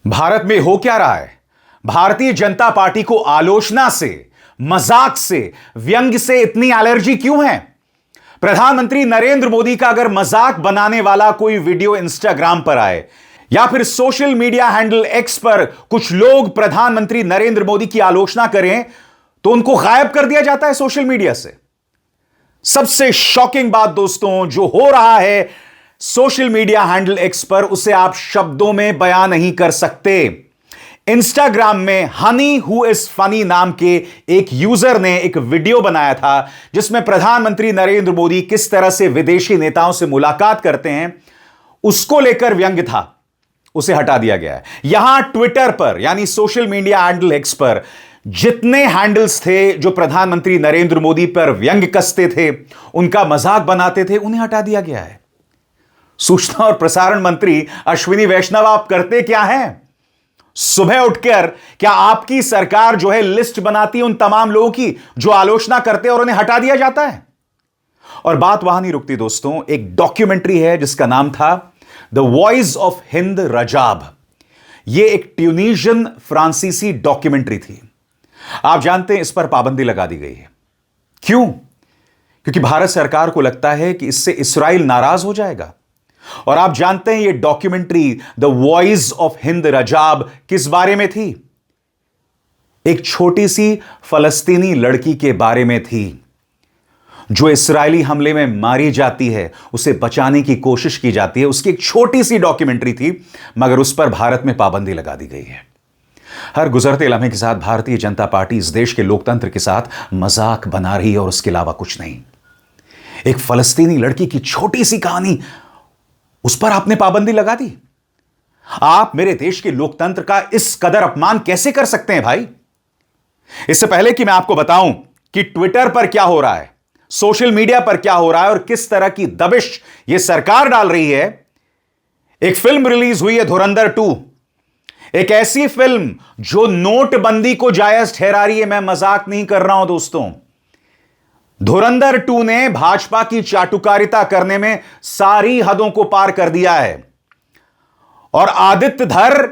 भारत में हो क्या रहा है? भारतीय जनता पार्टी को आलोचना से, मजाक से, व्यंग से इतनी एलर्जी क्यों है? प्रधानमंत्री नरेंद्र मोदी का अगर मजाक बनाने वाला कोई वीडियो इंस्टाग्राम पर आए या फिर सोशल मीडिया हैंडल एक्स पर कुछ लोग प्रधानमंत्री नरेंद्र मोदी की आलोचना करें तो उनको गायब कर दिया जाता है सोशल मीडिया से। सबसे शॉकिंग बात दोस्तों, जो हो रहा है सोशल मीडिया हैंडल एक्स पर, उसे आप शब्दों में बयान नहीं कर सकते। इंस्टाग्राम में हनी हु इज फनी नाम के एक यूजर ने एक वीडियो बनाया था जिसमें प्रधानमंत्री नरेंद्र मोदी किस तरह से विदेशी नेताओं से मुलाकात करते हैं उसको लेकर व्यंग्य था, उसे हटा दिया गया है। यहां ट्विटर पर यानी सोशल मीडिया हैंडल एक्स पर जितने हैंडल्स थे जो प्रधानमंत्री नरेंद्र मोदी पर व्यंग्य कसते थे, उनका मजाक बनाते थे, उन्हें हटा दिया गया है। सूचना और प्रसारण मंत्री अश्विनी वैष्णव, आप करते क्या हैं? सुबह उठकर क्या आपकी सरकार जो है लिस्ट बनाती है उन तमाम लोगों की जो आलोचना करते हैं और उन्हें हटा दिया जाता है? और बात वहां नहीं रुकती दोस्तों, एक डॉक्यूमेंट्री है जिसका नाम था द वॉइस ऑफ हिंद रजाब। यह एक ट्यूनीशियन फ्रांसीसी डॉक्यूमेंट्री थी। आप जानते हैं इस पर पाबंदी लगा दी गई है। क्यों? क्योंकि भारत सरकार को लगता है कि इससे इस्राइल नाराज हो जाएगा। और आप जानते हैं यह documentary the voice of Hind Rajab किस बारे में थी? एक छोटी सी फलस्तीनी लड़की के बारे में थी जो इस्राइली हमले में मारी जाती है, उसे बचाने की कोशिश की जाती है। उसकी एक छोटी सी डॉक्यूमेंट्री थी, मगर उस पर भारत में पाबंदी लगा दी गई है। हर गुजरते लम्हे के साथ भारतीय जनता पार्टी इस देश के लोकतंत्र के साथ मजाक बना रही है और उसके अलावा कुछ नहीं। एक फलस्तीनी लड़की की छोटी सी कहानी, उस पर आपने पाबंदी लगा दी। आप मेरे देश के लोकतंत्र का इस कदर अपमान कैसे कर सकते हैं भाई? इससे पहले कि मैं आपको बताऊं कि ट्विटर पर क्या हो रहा है, सोशल मीडिया पर क्या हो रहा है और किस तरह की दबिश यह सरकार डाल रही है, एक फिल्म रिलीज हुई है धुरंधर 2। एक ऐसी फिल्म जो नोटबंदी को जायज ठहरा रही है। मैं मजाक नहीं कर रहा हूं दोस्तों। धुरंधर 2 ने भाजपा की चाटुकारिता करने में सारी हदों को पार कर दिया है और आदित्य धर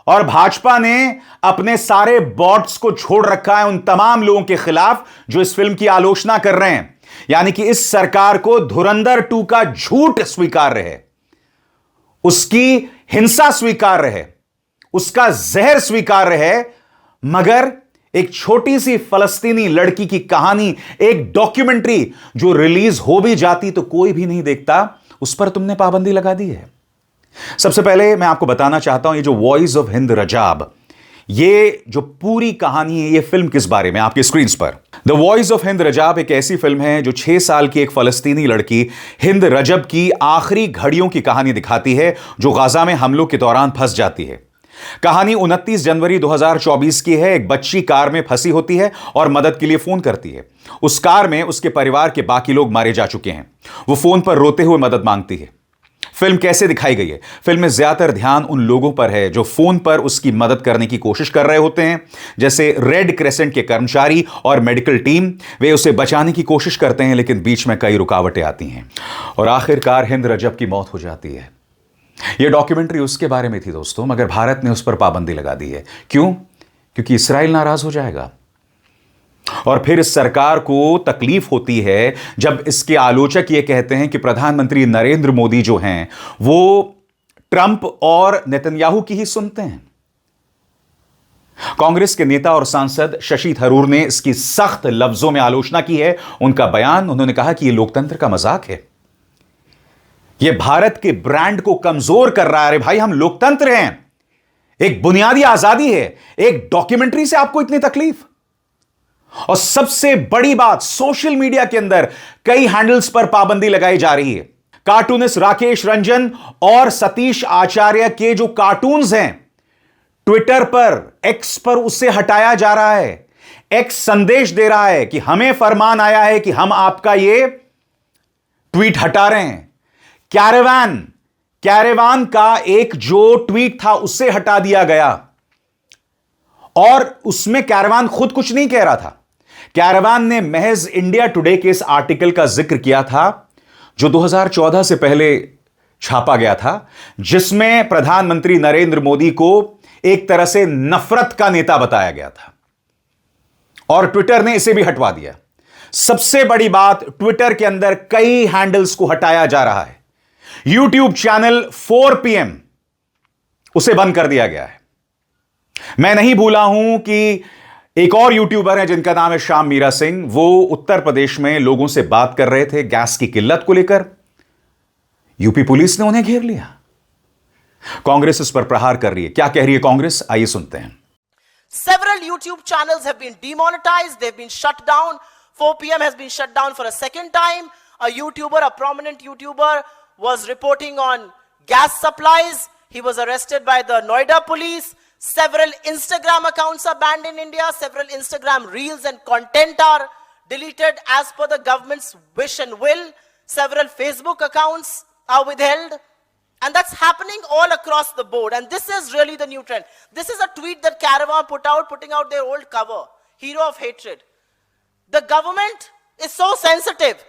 और भाजपा ने अपने सारे बॉट्स को छोड़ रखा है उन तमाम लोगों के खिलाफ जो इस फिल्म की आलोचना कर रहे हैं। यानी कि इस सरकार को धुरंधर 2 का झूठ स्वीकार्य है, उसकी हिंसा स्वीकार्य है, उसका जहर स्वीकार्य है, मगर एक छोटी सी फलस्तीनी लड़की की कहानी, एक डॉक्यूमेंट्री जो रिलीज हो भी जाती तो कोई भी नहीं देखता, उस पर तुमने पाबंदी लगा दी है। सबसे पहले मैं आपको बताना चाहता हूं ये जो वॉइस ऑफ हिंद रजाब, ये जो पूरी कहानी है, ये फिल्म किस बारे में? आपकी स्क्रीन पर द वॉइस ऑफ हिंद रजाब एक ऐसी फिल्म है जो 6 साल की एक फलस्तीनी लड़की हिंद रजब की आखिरी घड़ियों की कहानी दिखाती है जो गाजा में हमलों के दौरान फंस जाती है। कहानी 29 जनवरी 2024 की है। एक बच्ची कार में फंसी होती है और मदद के लिए फोन करती है। उस कार में उसके परिवार के बाकी लोग मारे जा चुके हैं। वो फोन पर रोते हुए मदद मांगती है। फिल्म कैसे दिखाई गई है? फिल्म में ज्यादातर ध्यान उन लोगों पर है जो फोन पर उसकी मदद करने की कोशिश कर रहे होते हैं, जैसे रेड क्रेसेंट के कर्मचारी और मेडिकल टीम। वे उसे बचाने की कोशिश करते हैं लेकिन बीच में कई रुकावटें आती हैं और आखिरकार हिंद रजब की मौत हो जाती है। यह डॉक्यूमेंट्री उसके बारे में थी दोस्तों, मगर भारत ने उस पर पाबंदी लगा दी है। क्यों? क्योंकि इस्राइल नाराज हो जाएगा और फिर इस सरकार को तकलीफ होती है जब इसके आलोचक यह कहते हैं कि प्रधानमंत्री नरेंद्र मोदी जो हैं वो ट्रंप और नेतन्याहू की ही सुनते हैं। कांग्रेस के नेता और सांसद शशि थरूर ने इसकी सख्त लफ्जों में आलोचना की है। उनका बयान, उन्होंने कहा कि यह लोकतंत्र का मजाक है, यह भारत के ब्रांड को कमजोर कर रहा है। अरे भाई, हम लोकतंत्र हैं, एक बुनियादी आजादी है, एक डॉक्यूमेंट्री से आपको इतनी तकलीफ? और सबसे बड़ी बात, सोशल मीडिया के अंदर कई हैंडल्स पर पाबंदी लगाई जा रही है। कार्टूनिस्ट राकेश रंजन और सतीश आचार्य के जो कार्टून्स हैं ट्विटर पर, एक्स पर, उससे हटाया जा रहा है। एक्स संदेश दे रहा है कि हमें फरमान आया है कि हम आपका यह ट्वीट हटा रहे हैं। कैरेवान का एक जो ट्वीट था उससे हटा दिया गया और उसमें कैरेवान खुद कुछ नहीं कह रहा था। कैरेवान ने महज इंडिया टुडे के इस आर्टिकल का जिक्र किया था जो 2014 से पहले छापा गया था, जिसमें प्रधानमंत्री नरेंद्र मोदी को एक तरह से नफरत का नेता बताया गया था और ट्विटर ने इसे भी हटवा दिया। सबसे बड़ी बात, ट्विटर के अंदर कई हैंडल्स को हटाया जा रहा है। यूट्यूब चैनल 4 PM उसे बंद कर दिया गया है। मैं नहीं भूला हूं कि एक और यूट्यूबर है जिनका नाम है श्याम मीरा सिंह। वो उत्तर प्रदेश में लोगों से बात कर रहे थे गैस की किल्लत को लेकर। यूपी पुलिस ने उन्हें घेर लिया। कांग्रेस इस पर प्रहार कर रही है। क्या कह रही है कांग्रेस, आइए सुनते हैं। Several YouTube channels have been demonetized, they've been shut down. 4 PM has been shut down for a second time. A prominent YouTuber was reporting on gas supplies. He was arrested by the Noida police. Several Instagram accounts are banned in India. Several Instagram reels and content are deleted as per the government's wish and will. Several Facebook accounts are withheld. And that's happening all across the board. And this is really the new trend. This is a tweet that Caravan putting out their old cover, Hero of Hatred. The government is so sensitive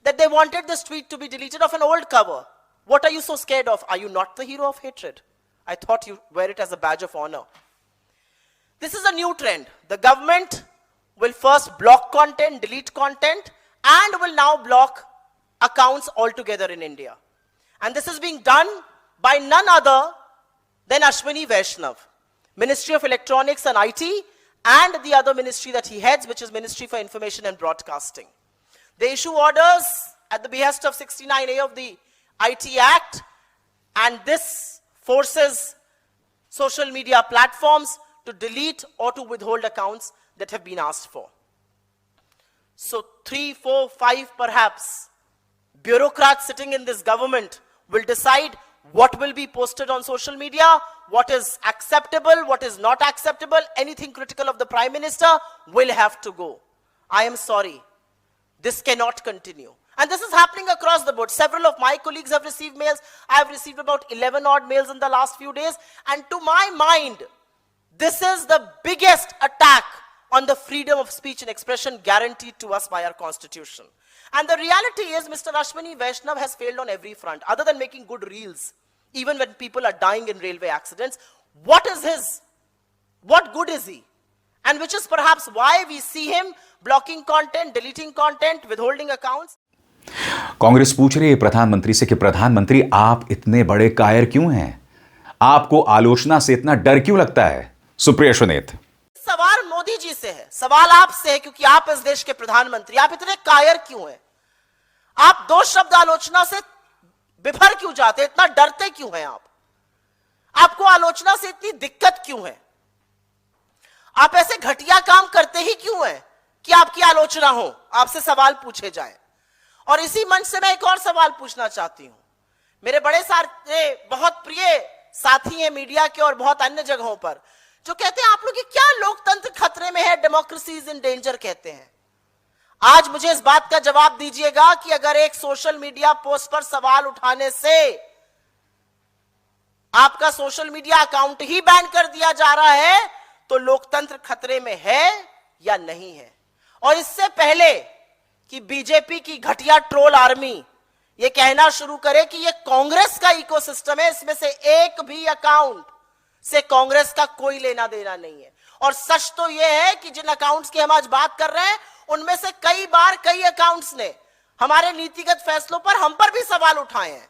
that they wanted this tweet to be deleted of an old cover. What are you so scared of? Are you not the hero of hatred? I thought you wear it as a badge of honor. This is a new trend. The government will first block content, delete content, and will now block accounts altogether in India. And this is being done by none other than Ashwini Vaishnav, Ministry of Electronics and IT, and the other ministry that he heads, which is Ministry for Information and Broadcasting. They issue orders at the behest of 69A of the IT Act, and this forces social media platforms to delete or to withhold accounts that have been asked for. So 3, 4, 5 perhaps bureaucrats sitting in this government will decide what will be posted on social media, what is acceptable, what is not acceptable. Anything critical of the Prime Minister will have to go. I am sorry. This cannot continue. And this is happening across the board. Several of my colleagues have received mails. I have received about 11 odd mails in the last few days. And to my mind, this is the biggest attack on the freedom of speech and expression guaranteed to us by our constitution. And the reality is Mr. Ashwini Vaishnav has failed on every front, other than making good reels. Even when people are dying in railway accidents, what good is he? And which is perhaps why we see him blocking content, deleting content, withholding accounts. Congress पूछ रही है प्रधानमंत्री से कि प्रधानमंत्री आप इतने बड़े कायर क्यों हैं? आपको आलोचना से इतना डर क्यों लगता है? सुप्रिया सुनेत। सवाल मोदी जी से है, सवाल आपसे है, क्योंकि आप इस देश के प्रधानमंत्री। आप इतने कायर क्यों हैं? आप 2 शब्द आलोचना से बिफर क्यों जाते, इतना डरते क्यों हैं आप? आपको आलोचना से इतनी दिक्कत क्यों है? आप ऐसे घटिया काम करते ही क्यों हैं कि आपकी आलोचना हो, आपसे सवाल पूछे जाए? और इसी मंच से मैं एक और सवाल पूछना चाहती हूं। मेरे बड़े सारे बहुत प्रिय साथी हैं मीडिया के और बहुत अन्य जगहों पर, जो कहते हैं आप लोग क्या लोकतंत्र खतरे में है, डेमोक्रेसी इज इन डेंजर कहते हैं। आज मुझे इस बात का जवाब दीजिएगा कि अगर एक सोशल मीडिया पोस्ट पर सवाल उठाने से आपका सोशल मीडिया अकाउंट ही बैन कर दिया जा रहा है, तो लोकतंत्र खतरे में है या नहीं है? और इससे पहले कि बीजेपी की घटिया ट्रोल आर्मी ये कहना शुरू करे कि ये कांग्रेस का इकोसिस्टम है, इसमें से एक भी अकाउंट से कांग्रेस का कोई लेना देना नहीं है। और सच तो यह है कि जिन अकाउंट्स की हम आज बात कर रहे हैं, उनमें से कई बार कई अकाउंट्स ने हमारे नीतिगत फैसलों पर हम पर भी सवाल उठाए हैं।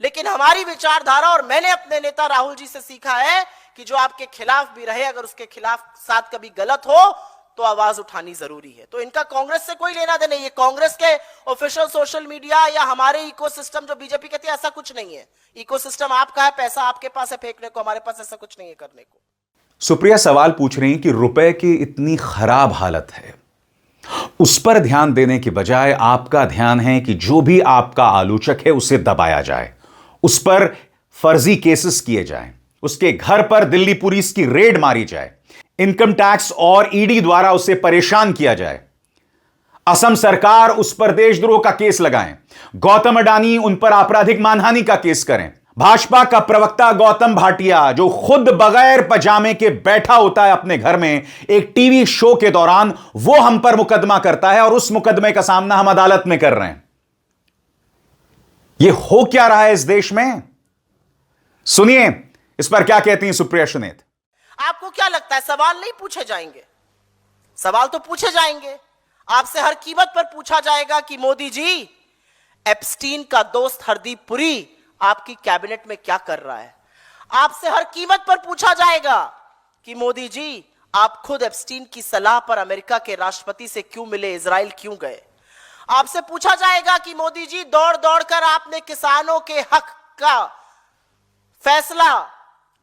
लेकिन हमारी विचारधारा, और मैंने अपने नेता राहुल जी से सीखा है कि जो आपके खिलाफ भी रहे, अगर उसके खिलाफ साथ कभी गलत हो तो आवाज उठानी जरूरी है। तो इनका कांग्रेस से कोई लेना देना नहीं। ये कांग्रेस के ऑफिशियल सोशल मीडिया या हमारे इकोसिस्टम जो बीजेपी कहती है, ऐसा कुछ नहीं है। इकोसिस्टम आपका है, पैसा आपके पास है फेंकने को, हमारे पास ऐसा कुछ नहीं है करने को। सुप्रिया सवाल पूछ रही कि रुपए की इतनी खराब हालत है, उस पर ध्यान देने की बजाय आपका ध्यान है कि जो भी आपका आलोचक है उसे दबाया जाए, उस पर फर्जी केसेस किए जाएं, उसके घर पर दिल्ली पुलिस की रेड मारी जाए, इनकम टैक्स और ईडी द्वारा उसे परेशान किया जाए, असम सरकार उस पर देशद्रोह का केस लगाएं, गौतम अडानी उन पर आपराधिक मानहानि का केस करें। भाजपा का प्रवक्ता गौतम भाटिया, जो खुद बगैर पजामे के बैठा होता है अपने घर में एक टीवी शो के दौरान, वो हम पर मुकदमा करता है और उस मुकदमे का सामना हम अदालत में कर रहे हैं। ये हो क्या रहा है इस देश में? सुनिए इस पर क्या कहती हैं सुप्रिया सुनेत। आपको क्या लगता है सवाल नहीं पूछे जाएंगे? सवाल तो पूछे जाएंगे। आपसे हर कीमत पर पूछा जाएगा कि मोदी जी, एप्स्टीन का दोस्त हरदीप पुरी आपकी कैबिनेट में क्या कर रहा है। आपसे हर कीमत पर पूछा जाएगा कि मोदी जी, आप खुद एप्स्टीन की सलाह पर अमेरिका के राष्ट्रपति से क्यों मिले, इजराइल क्यों गए। आपसे पूछा जाएगा कि मोदी जी, दौड़ दौड़ कर आपने किसानों के हक का फैसला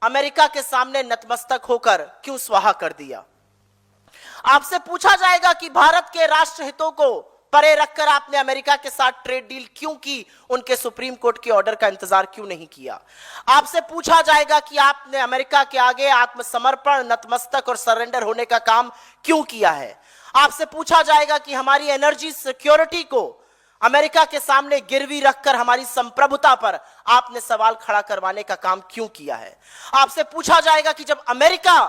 अमेरिका के सामने नतमस्तक होकर क्यों स्वाहा कर दिया। आपसे पूछा जाएगा कि भारत के राष्ट्र हितों को परे रखकर आपने अमेरिका के साथ ट्रेड डील क्यों की, उनके सुप्रीम कोर्ट के ऑर्डर का इंतजार क्यों नहीं किया। आपसे पूछा जाएगा कि आपने अमेरिका के आगे आत्मसमर्पण, नतमस्तक और सरेंडर होने का काम क्यों किया है। आपसे पूछा जाएगा कि हमारी एनर्जी सिक्योरिटी को अमेरिका के सामने गिरवी रखकर हमारी संप्रभुता पर आपने सवाल खड़ा करवाने का काम क्यों किया है। आपसे पूछा जाएगा कि जब अमेरिका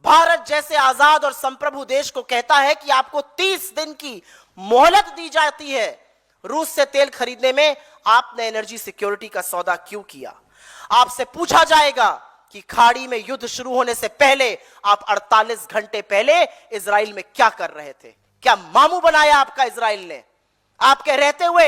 भारत जैसे आजाद और संप्रभु देश को कहता है कि आपको 30 दिन की मोहलत दी जाती है रूस से तेल खरीदने में, आपने एनर्जी सिक्योरिटी का सौदा क्यों किया। आपसे पूछा जाएगा कि खाड़ी में युद्ध शुरू होने से पहले आप 48 घंटे पहले इजराइल में क्या कर रहे थे। क्या मामू बनाया आपका इजराइल ने? आपके रहते हुए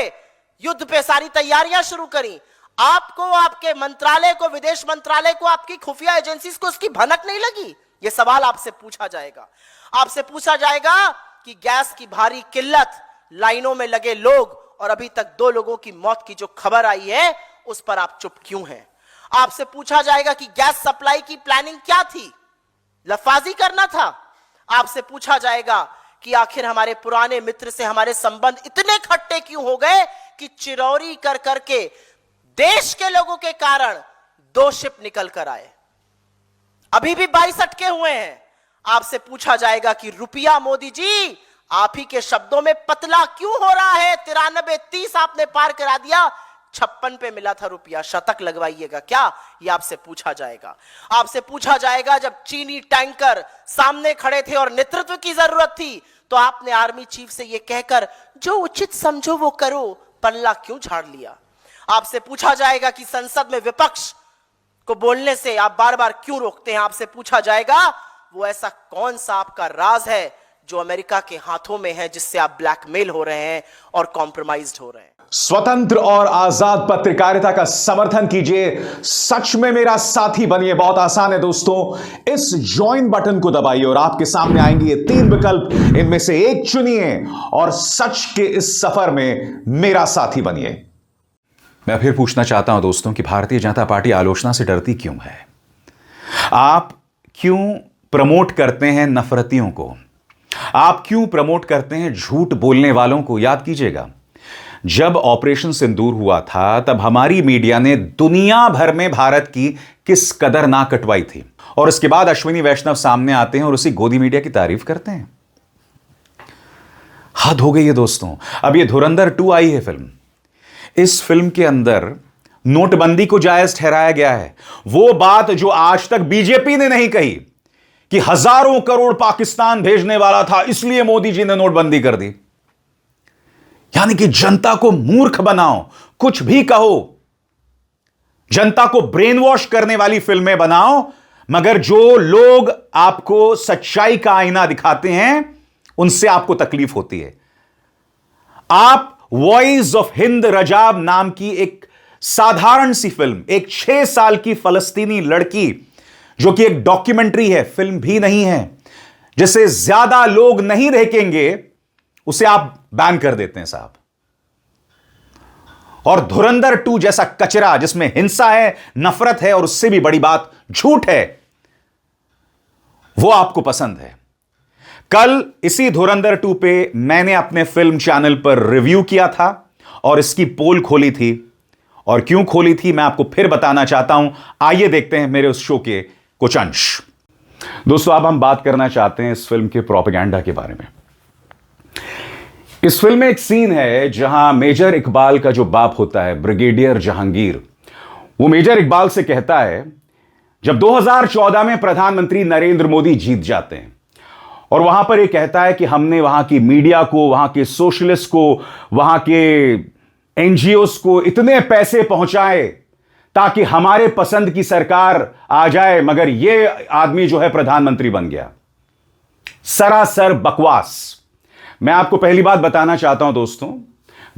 युद्ध पे सारी तैयारियां शुरू करी। आपको, आपके मंत्रालय को, विदेश मंत्रालय को, आपकी खुफिया एजेंसीज को उसकी भनक नहीं लगी। यह सवाल आपसे पूछा जाएगा। आपसे पूछा जाएगा कि गैस की भारी किल्लत, लाइनों में लगे लोग और अभी तक 2 लोगों की मौत की जो खबर आई है उस पर आप चुप क्यों हैं। आपसे पूछा जाएगा कि गैस सप्लाई की प्लानिंग क्या थी, लफाजी करना था। आपसे पूछा जाएगा कि आखिर हमारे पुराने मित्र से हमारे संबंध इतने खट्टे क्यों हो गए कि चिरौरी कर करके देश के लोगों के कारण 2 शिप निकल कर आए, अभी भी 22 अटके हुए हैं। आपसे पूछा जाएगा कि रुपया मोदी जी, आप ही के शब्दों में पतला क्यों हो रहा है। 93-30 आपने पार करा दिया, 56 पे मिला था रुपया, शतक लगवाइएगा क्या, यह आपसे पूछा जाएगा। आपसे पूछा जाएगा जब चीनी टैंकर सामने खड़े थे और नेतृत्व की जरूरत थी तो आपने आर्मी चीफ से यह कहकर जो उचित समझो वो करो, पल्ला क्यों झाड़ लिया। आपसे पूछा जाएगा कि संसद में विपक्ष को बोलने से आप बार बार क्यों रोकते हैं। आपसे पूछा जाएगा वो ऐसा कौन सा आपका राज है जो अमेरिका के हाथों में है, जिससे आप ब्लैकमेल हो रहे हैं और कॉम्प्रोमाइज्ड हो रहे हैं। स्वतंत्र और आजाद पत्रकारिता का समर्थन कीजिए, सच में मेरा साथी बनिए। बहुत आसान है दोस्तों, इस ज्वाइन बटन को दबाइए और आपके सामने आएंगे ये 3 विकल्प, इनमें से एक चुनिए और सच के इस सफर में मेरा साथी बनिए। मैं फिर पूछना चाहता हूं दोस्तों कि भारतीय जनता पार्टी आलोचना से डरती क्यों है? आप क्यों प्रमोट करते हैं नफरतियों को? आप क्यों प्रमोट करते हैं झूठ बोलने वालों को? याद कीजिएगा, जब ऑपरेशन सिंदूर हुआ था तब हमारी मीडिया ने दुनिया भर में भारत की किस कदर ना कटवाई थी, और इसके बाद अश्विनी वैष्णव सामने आते हैं और उसी गोदी मीडिया की तारीफ करते हैं। हद हो गई है दोस्तों। अब ये धुरंधर 2 आई है फिल्म, इस फिल्म के अंदर नोटबंदी को जायज ठहराया गया है। वो बात जो आज तक बीजेपी ने नहीं कही कि हजारों करोड़ पाकिस्तान भेजने वाला था, इसलिए मोदी जी ने नोटबंदी कर दी। यानी कि जनता को मूर्ख बनाओ, कुछ भी कहो, जनता को ब्रेन वॉश करने वाली फिल्में बनाओ, मगर जो लोग आपको सच्चाई का आईना दिखाते हैं उनसे आपको तकलीफ होती है। आप वॉइस ऑफ हिंद रजाब नाम की एक साधारण सी फिल्म, एक 6 साल की फलस्तीनी लड़की जो कि एक डॉक्यूमेंट्री है, फिल्म भी नहीं है, जिसे ज्यादा लोग नहीं देखेंगे, उसे आप बैन कर देते हैं साहब। और धुरंधर 2 जैसा कचरा जिसमें हिंसा है, नफरत है और उससे भी बड़ी बात झूठ है, वो आपको पसंद है। कल इसी धुरंधर 2 पे मैंने अपने फिल्म चैनल पर रिव्यू किया था और इसकी पोल खोली थी, और क्यों खोली थी मैं आपको फिर बताना चाहता हूं। आइए देखते हैं मेरे उस शो के कुछ अंश। दोस्तों, अब हम बात करना चाहते हैं इस फिल्म के प्रोपेगेंडा के बारे में। इस फिल्म में एक सीन है जहां मेजर इकबाल का जो बाप होता है, ब्रिगेडियर जहांगीर, वो मेजर इकबाल से कहता है, जब 2014 में प्रधानमंत्री नरेंद्र मोदी जीत जाते हैं और वहां पर यह कहता है कि हमने वहां की मीडिया को, वहां के सोशलिस्ट को, वहां के एनजीओस को इतने पैसे पहुंचाए ताकि हमारे पसंद की सरकार आ जाए, मगर यह आदमी जो है प्रधानमंत्री बन गया। सरासर बकवास। मैं आपको पहली बात बताना चाहता हूं दोस्तों,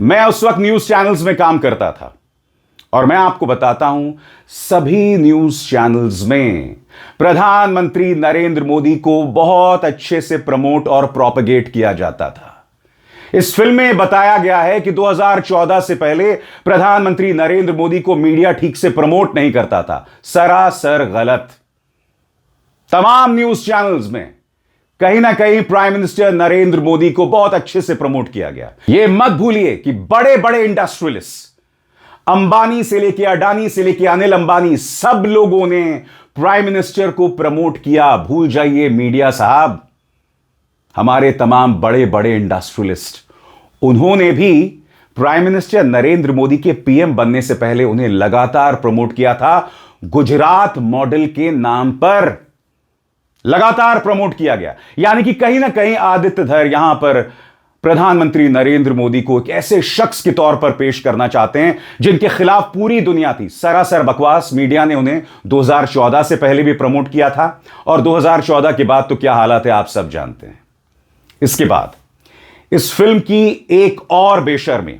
मैं उस वक्त न्यूज चैनल्स में काम करता था और मैं आपको बताता हूं सभी न्यूज चैनल्स में प्रधानमंत्री नरेंद्र मोदी को बहुत अच्छे से प्रमोट और प्रोपेगेट किया जाता था। इस फिल्म में बताया गया है कि 2014 से पहले प्रधानमंत्री नरेंद्र मोदी को मीडिया ठीक से प्रमोट नहीं करता था। सरासर गलत। तमाम न्यूज चैनल्स में कहीं ना कहीं प्राइम मिनिस्टर नरेंद्र मोदी को बहुत अच्छे से प्रमोट किया गया। यह मत भूलिए कि बड़े बड़े इंडस्ट्रियलिस्ट, अंबानी से लेके अडानी से लेके अनिल अंबानी, सब लोगों ने प्राइम मिनिस्टर को प्रमोट किया। भूल जाइए मीडिया साहब, हमारे तमाम बड़े बड़े इंडस्ट्रियलिस्ट, उन्होंने भी प्राइम मिनिस्टर नरेंद्र मोदी के पीएम बनने से पहले उन्हें लगातार प्रमोट किया था। गुजरात मॉडल के नाम पर लगातार प्रमोट किया गया। यानी कि कहीं ना कहीं आदित्य धर यहां पर प्रधानमंत्री नरेंद्र मोदी को एक ऐसे शख्स के तौर पर पेश करना चाहते हैं जिनके खिलाफ पूरी दुनिया थी। सरासर बकवास। मीडिया ने उन्हें 2014 से पहले भी प्रमोट किया था और 2014 के बाद तो क्या हालात है आप सब जानते हैं। इसके बाद इस फिल्म की एक और बेशर्मी।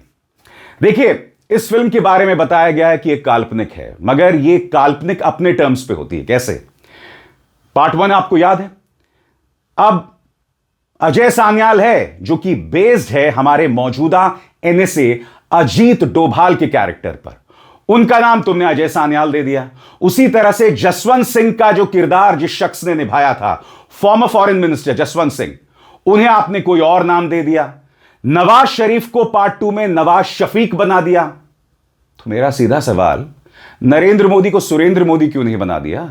देखिए, इस फिल्म के बारे में बताया गया है कि एक काल्पनिक है, मगर यह काल्पनिक अपने टर्म्स पे होती है। कैसे? पार्ट 1 आपको याद है। अब अजय सान्याल है जो कि बेस्ड है हमारे मौजूदा एनएसए अजीत डोभाल के कैरेक्टर पर। उनका नाम तुमने अजय सान्याल दे दिया। उसी तरह से जसवंत सिंह का जो किरदार जिस शख्स ने निभाया था, farmer foreign minister Jaswant Singh, उन्हें आपने कोई और नाम दे दिया। नवाज शरीफ को पार्ट 2 में नवाज शफीक बना दिया। तो मेरा सीधा सवाल, नरेंद्र मोदी को सुरेंद्र मोदी क्यों नहीं बना दिया?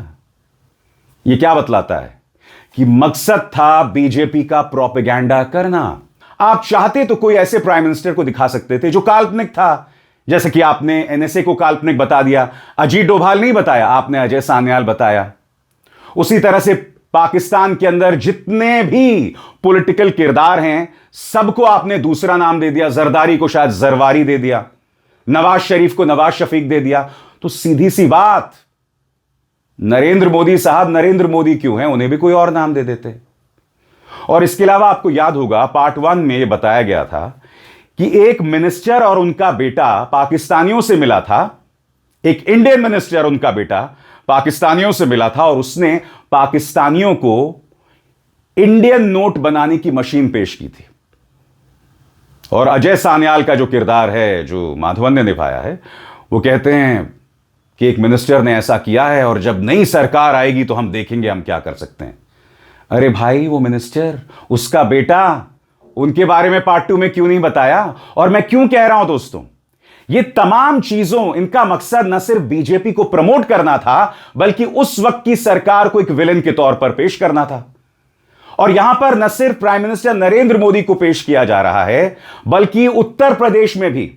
यह क्या बतलाता है? कि मकसद था बीजेपी का प्रोपेगेंडा करना। आप चाहते तो कोई ऐसे प्राइम मिनिस्टर को दिखा सकते थे जो काल्पनिक था, जैसे कि आपने एनएसए को काल्पनिक बता दिया। अजीत डोभाल नहीं बताया, आपने अजय सान्याल बताया। उसी तरह से पाकिस्तान के अंदर जितने भी पॉलिटिकल किरदार हैं, सबको आपने दूसरा नाम दे दिया। जरदारी को शायद जरवारी दे दिया, नवाज शरीफ को नवाज शफीक दे दिया। तो सीधी सी बात, नरेंद्र मोदी साहब नरेंद्र मोदी क्यों हैं? उन्हें भी कोई और नाम दे देते। और इसके अलावा आपको याद होगा पार्ट 1 में यह बताया गया था कि एक मिनिस्टर और उनका बेटा पाकिस्तानियों से मिला था। एक इंडियन मिनिस्टर, उनका बेटा पाकिस्तानियों से मिला था और उसने पाकिस्तानियों को इंडियन नोट बनाने की मशीन पेश की थी। और अजय सान्याल का जो किरदार है, जो माधवन ने निभाया है, वो कहते हैं कि एक मिनिस्टर ने ऐसा किया है और जब नई सरकार आएगी तो हम देखेंगे हम क्या कर सकते हैं। अरे भाई, वो मिनिस्टर, उसका बेटा, उनके बारे में पार्ट 2 में क्यों नहीं बताया? और मैं क्यों कह रहा हूं दोस्तों, ये तमाम चीजों, इनका मकसद न सिर्फ बीजेपी को प्रमोट करना था, बल्कि उस वक्त की सरकार को एक विलेन के तौर पर पेश करना था। और यहां पर न सिर्फ प्राइम मिनिस्टर नरेंद्र मोदी को पेश किया जा रहा है, बल्कि उत्तर प्रदेश में भी,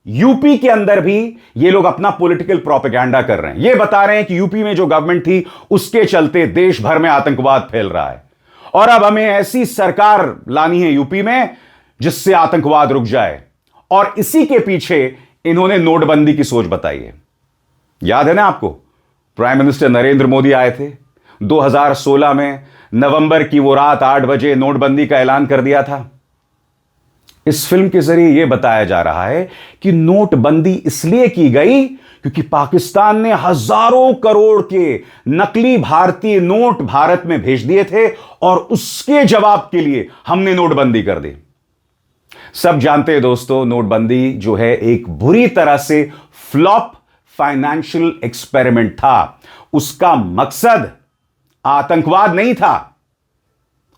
यूपी के अंदर भी ये लोग अपना पॉलिटिकल प्रोपेगेंडा कर रहे हैं। ये बता रहे हैं कि यूपी में जो गवर्नमेंट थी उसके चलते देश भर में आतंकवाद फैल रहा है और अब हमें ऐसी सरकार लानी है यूपी में जिससे आतंकवाद रुक जाए। और इसी के पीछे इन्होंने नोटबंदी की सोच बताई है। याद है ना आपको, प्राइम मिनिस्टर नरेंद्र मोदी आए थे 2016 में, नवंबर की वो रात 8 बजे नोटबंदी का ऐलान कर दिया था। इस फिल्म के जरिए यह बताया जा रहा है कि नोटबंदी इसलिए की गई क्योंकि पाकिस्तान ने हजारों करोड़ के नकली भारतीय नोट भारत में भेज दिए थे और उसके जवाब के लिए हमने नोटबंदी कर दी। सब जानते हैं दोस्तों, नोटबंदी जो है एक बुरी तरह से फ्लॉप फाइनेंशियल एक्सपेरिमेंट था। उसका मकसद आतंकवाद नहीं था,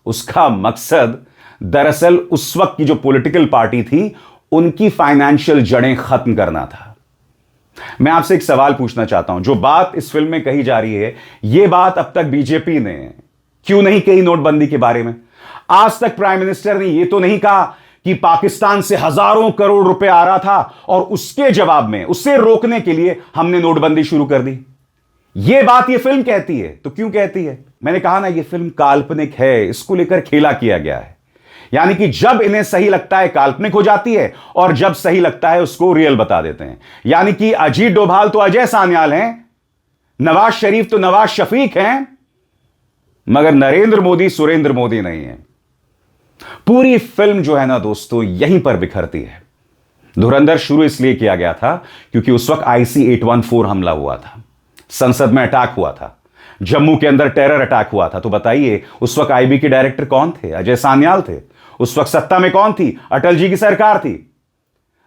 उसका मकसद दरअसल उस वक्त की जो पॉलिटिकल पार्टी थी उनकी फाइनेंशियल जड़ें खत्म करना था। मैं आपसे एक सवाल पूछना चाहता हूं, जो बात इस फिल्म में कही जा रही है, यह बात अब तक बीजेपी ने क्यों नहीं कही नोटबंदी के बारे में? आज तक प्राइम मिनिस्टर ने यह तो नहीं कहा कि पाकिस्तान से हजारों करोड़ रुपए आ रहा था और उसके जवाब में, उससे रोकने के लिए हमने नोटबंदी शुरू कर दी। यह बात यह फिल्म कहती है। तो क्यों कहती है? मैंने कहा ना, यह फिल्म काल्पनिक है, इसको लेकर खेला किया गया है। यानी कि जब इन्हें सही लगता है काल्पनिक हो जाती है और जब सही लगता है उसको रियल बता देते हैं। यानी कि अजीत डोभाल तो अजय सान्याल हैं, नवाज शरीफ तो नवाज शफीक हैं, मगर नरेंद्र मोदी सुरेंद्र मोदी नहीं है। पूरी फिल्म जो है ना दोस्तों यहीं पर बिखरती है। धुरंधर शुरू इसलिए किया गया था क्योंकि उस वक्त IC-814 हमला हुआ था, संसद में अटैक हुआ था, जम्मू के अंदर टेरर अटैक हुआ था। तो बताइए उस वक्त IB के डायरेक्टर कौन थे? अजय सान्याल थे। उस वक्त सत्ता में कौन थी? अटल जी की सरकार थी।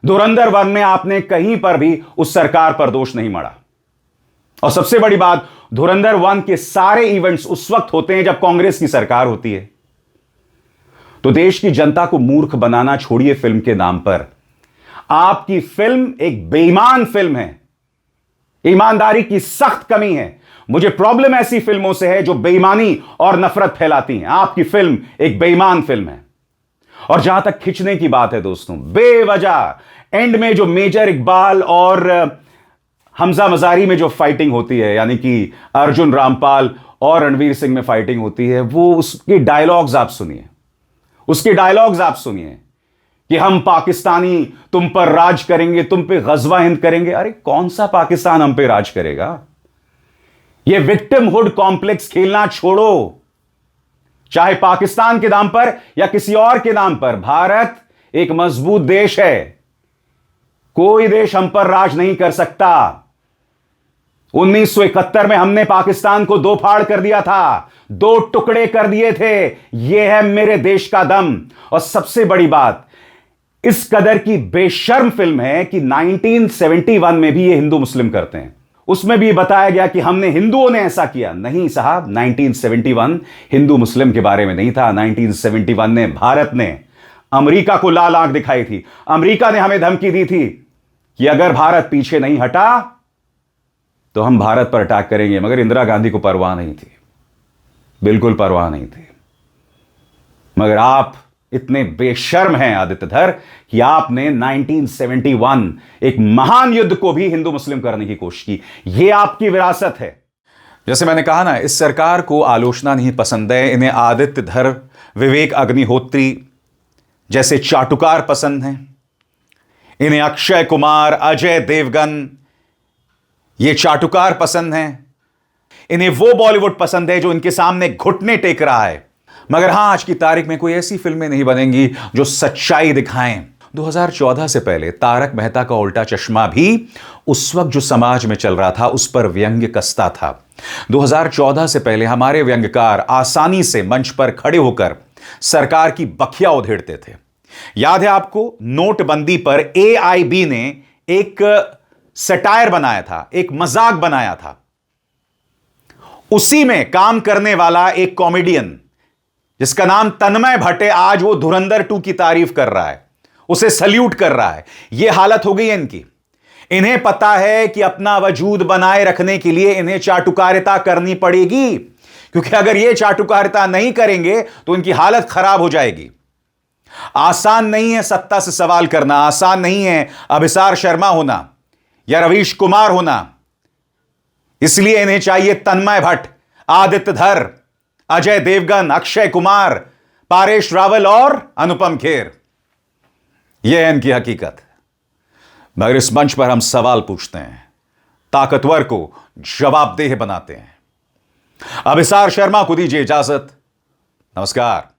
धुरंधर 1 में आपने कहीं पर भी उस सरकार पर दोष नहीं मढ़ा। और सबसे बड़ी बात, धुरंधर 1 के सारे इवेंट्स उस वक्त होते हैं जब कांग्रेस की सरकार होती है। तो देश की जनता को मूर्ख बनाना छोड़िए फिल्म के नाम पर। आपकी फिल्म एक बेईमान फिल्म है, ईमानदारी की सख्त कमी है। मुझे प्रॉब्लम ऐसी फिल्मों से है जो बेईमानी और नफरत फैलाती हैं। आपकी फिल्म एक बेईमान फिल्म है। और जहां तक खिंचने की बात है दोस्तों, बेवजह एंड में जो मेजर इकबाल और हमजा मजारी में जो फाइटिंग होती है, यानी कि अर्जुन रामपाल और रणवीर सिंह में फाइटिंग होती है, वो उसके डायलॉग्स आप सुनिए, उसके डायलॉग्स आप सुनिए कि हम पाकिस्तानी तुम पर राज करेंगे, तुम पे गजवा हिंद करेंगे। अरे कौन सा पाकिस्तान हम पे राज करेगा? यह विक्टिमहुड कॉम्प्लेक्स खेलना छोड़ो। चाहे पाकिस्तान के नाम पर या किसी और के नाम पर, भारत एक मजबूत देश है। कोई देश हम पर राज नहीं कर सकता। 1971 में हमने पाकिस्तान को 2 फाड़ कर दिया था, 2 टुकड़े कर दिए थे। यह है मेरे देश का दम। और सबसे बड़ी बात, इस कदर की बेशर्म फिल्म है कि 1971 में भी ये हिंदू मुस्लिम करते हैं। उसमें भी बताया गया कि हमने हिंदुओं ने ऐसा किया। नहीं साहब, 1971 हिंदू मुस्लिम के बारे में नहीं था। 1971 में भारत ने अमेरिका को लाल आंख दिखाई थी। अमेरिका ने हमें धमकी दी थी कि अगर भारत पीछे नहीं हटा तो हम भारत पर अटैक करेंगे। मगर इंदिरा गांधी को परवाह नहीं थी, बिल्कुल परवाह नहीं थी। मगर आप इतने बेशर्म हैं आदित्यधर कि आपने 1971 एक महान युद्ध को भी हिंदू मुस्लिम करने की कोशिश की। यह आपकी विरासत है। जैसे मैंने कहा ना, इस सरकार को आलोचना नहीं पसंद है। इन्हें आदित्यधर, विवेक अग्निहोत्री जैसे चाटुकार पसंद हैं। इन्हें अक्षय कुमार, अजय देवगन ये चाटुकार पसंद हैं। इन्हें वो बॉलीवुड पसंद है जो इनके सामने घुटने टेक रहा है। मगर हां, आज की तारीख में कोई ऐसी फिल्में नहीं बनेंगी जो सच्चाई दिखाएं। 2014 से पहले तारक मेहता का उल्टा चश्मा भी उस वक्त जो समाज में चल रहा था उस पर व्यंग्य कसता था। 2014 से पहले हमारे व्यंग्यकार आसानी से मंच पर खड़े होकर सरकार की बखिया उधेड़ते थे। याद है आपको, नोटबंदी पर AIB ने एक सटायर बनाया था, एक मजाक बनाया था। उसी में काम करने वाला एक कॉमेडियन जिसका नाम तन्मय भट्ट है, आज वो धुरंधर 2 की तारीफ कर रहा है, उसे सल्यूट कर रहा है। यह हालत हो गई है इनकी। इन्हें पता है कि अपना वजूद बनाए रखने के लिए इन्हें चाटुकारिता करनी पड़ेगी, क्योंकि अगर ये चाटुकारिता नहीं करेंगे तो इनकी हालत खराब हो जाएगी। आसान नहीं है सत्ता से सवाल करना, आसान नहीं है अभिसार शर्मा होना या रवीश कुमार होना। इसलिए इन्हें चाहिए तन्मय भट्ट, आदित्यधर, अजय देवगन, अक्षय कुमार, पारेश रावल और अनुपम खेर। यह है इनकी हकीकत। मगर इस मंच पर हम सवाल पूछते हैं, ताकतवर को जवाबदेह बनाते हैं। अभिसार शर्मा को दीजिए इजाजत। नमस्कार।